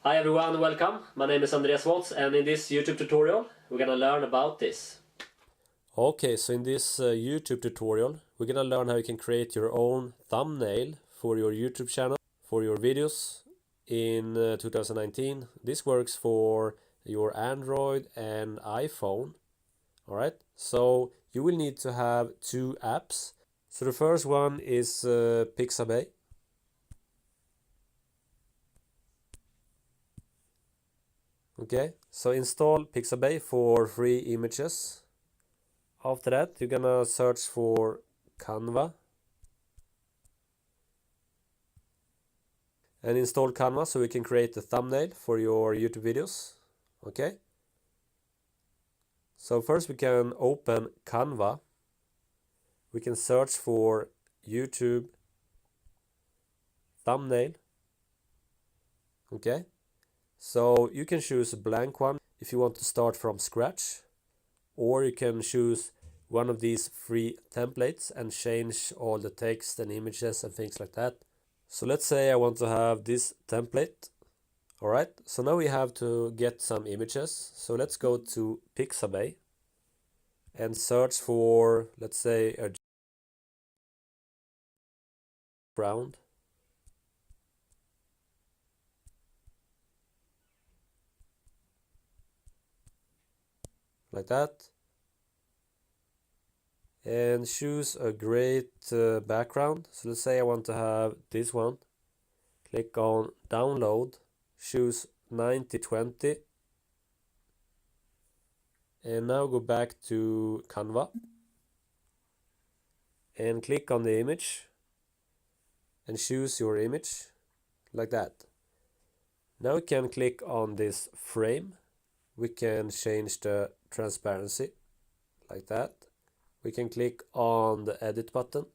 Hi everyone, welcome. My name is Andreas Waatz, and in this YouTube tutorial we're gonna learn about this. Okay, so in this YouTube tutorial we're gonna learn how you can create your own thumbnail for your YouTube channel, for your videos in 2019. This works for your Android and iPhone. Alright, so you will need to have two apps. So the first one is Pixabay. Okay, so install Pixabay for free images. After that, you're gonna search for Canva and install Canva so we can create the thumbnail for your YouTube videos. Okay, so first we can open Canva. We can search for YouTube thumbnail. Okay, so you can choose a blank one if you want to start from scratch, or you can choose one of these free templates and change all the text and images and things like that. So let's say I want to have this template. Alright, so now we have to get some images. So let's go to Pixabay and search for, let's say, a ground. Like that. And choose a great background. So let's say I want to have this one. Click on download, choose 9020, and now go back to Canva and click on the image and choose your image like that. Now we can click on this frame. We can change the transparency like that. We can click on the edit button,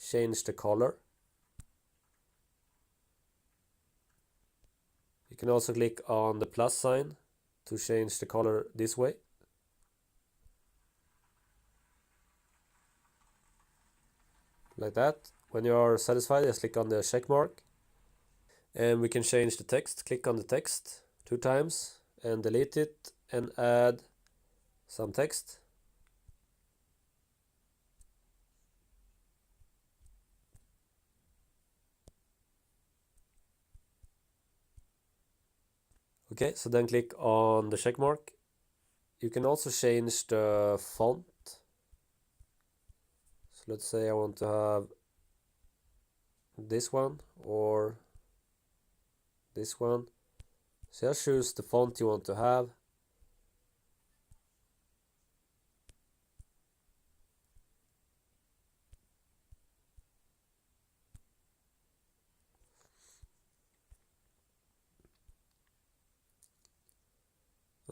change the color. You can also click on the plus sign to change the color this way. Like that. When you are satisfied, just click on the check mark. And we can change the text. Click on the text 2 times and delete it and add some text. Okay, so then click on the check mark. You can also change the font. So let's say I want to have this one or this one. So just choose the font you want to have.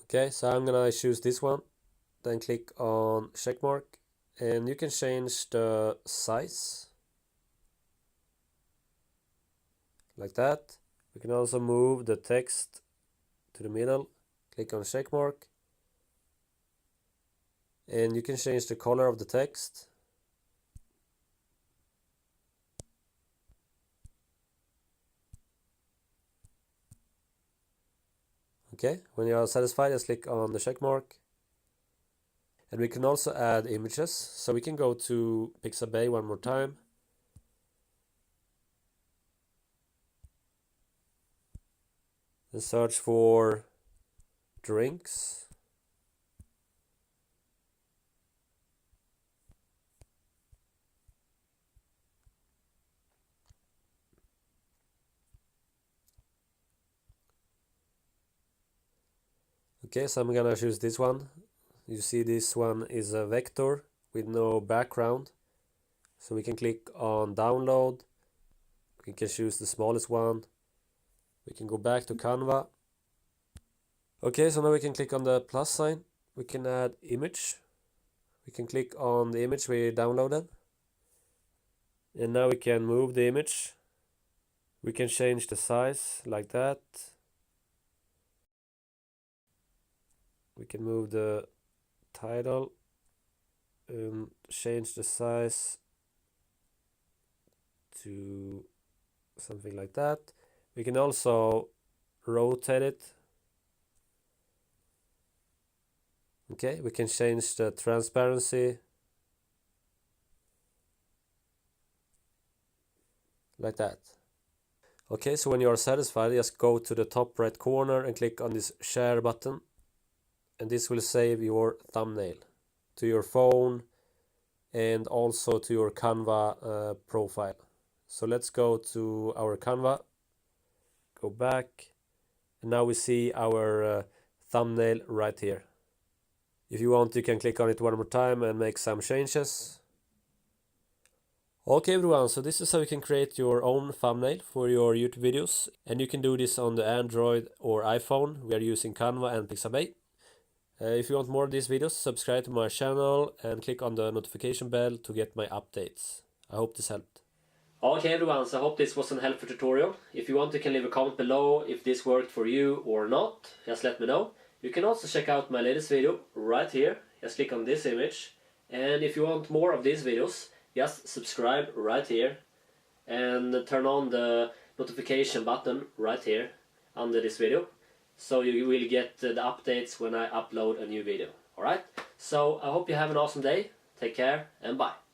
Okay, so I'm gonna choose this one. Then click on check mark and you can change the size like that. We can also move the text to the middle. Click on check mark and you can change the color of the text. Okay, when you are satisfied, just click on the check mark. And we can also add images. So we can go to Pixabay one more time. And search for drinks. Okay, so I'm gonna choose this one. You see this one is a vector with no background. So we can click on download. We can choose the smallest one. We can go back to Canva. Okay, so now we can click on the plus sign. We can add image. We can click on the image we downloaded. And now we can move the image. We can change the size like that. We can move the title and change the size to something like that. We can also rotate it. Okay, we can change the transparency like that. Okay, so when you are satisfied, just go to the top right corner and click on this share button, and this will save your thumbnail to your phone and also to your Canva profile. So let's go to our Canva, go back, and now we see our thumbnail right here. If you want, you can click on it one more time and make some changes. Okay everyone, so this is how you can create your own thumbnail for your YouTube videos, and you can do this on the Android or iPhone. We are using Canva and Pixabay. If you want more of these videos, subscribe to my channel and click on the notification bell to get my updates. I hope this helped. Okay everyone, so I hope this was a helpful tutorial. If you want, you can leave a comment below if this worked for you or not. Just let me know. You can also check out my latest video right here. Just click on this image. And if you want more of these videos, just subscribe right here and turn on the notification button right here under this video, so you will get the updates when I upload a new video. Alright, so I hope you have an awesome day. Take care and bye.